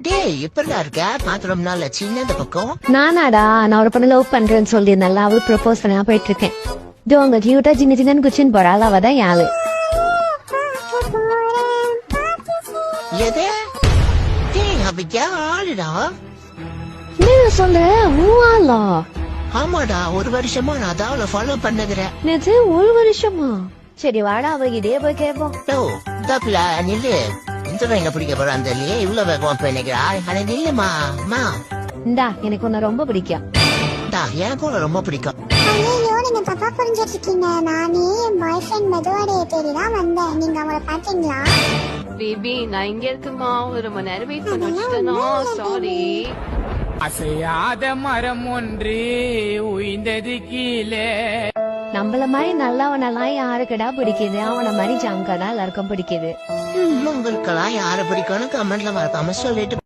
டேய் எப்படிடா இருக்க பாத்திரம் நாள் சின்ன இந்த பக்கம் நானாடா நான் ஒரு பொண்ணு லவ் பண்றேன்னு சொல்லி நல்லா அவளுக்கு ப்ரப்போஸ் பண்ணா போயிட்டு இருக்கேன். இது உங்க கியூட்டா சின்ன சின்ன குச்சின்னு போறாள் அவதான் யாழு. எது டேய் அவ ஆளுடா என்ன சொல்ற மூவாளா? ஆமாடா ஒரு வருஷமா நான் அதான் அவளை ஃபாலோ பண்ணுகிறேன். நேற்று ஒரு வருஷமா? சரி வாடா அவ இதே போய் கேட்போம். ஓ தப்புல நில்லு இந்த எங்க பிடிக்க போற அந்த இல்லையே இவ்வளவு வேகமா போய் நினைக்கிறா ஆனா நில்லுமா அம்மா இந்தா எனக்கு உன்னை ரொம்ப பிடிக்கும். எனக்கு உன்னை ரொம்ப பிடிக்கும். ஐயோ நீங்க தப்பா புரிஞ்சிட்டு இருக்கீங்க. நானே என் பாய் ஃப்ரெண்ட் மெதுவாடைய தேடி தான் வந்தேன். நீங்க அவங்கள பாத்தீங்களா? பேபி நான் இங்க இருக்குமா ஒரு மணி நேரம் வெயிட் பண்ண வச்சுட்டேனா சாரி. அசையாத மரம் ஒன்று உயிர்ந்தது கீழே. நம்மள மாதிரி நல்லவனெல்லாம் யாருக்குடா பிடிக்குது? அவனை மாதிரி ஜாங்கடா எல்லாருக்கும் பிடிக்குது. உங்களுக்கெல்லாம் யாரை பிடிக்கும்னு கமெண்ட்ல மறக்காம சொல்லிட்டு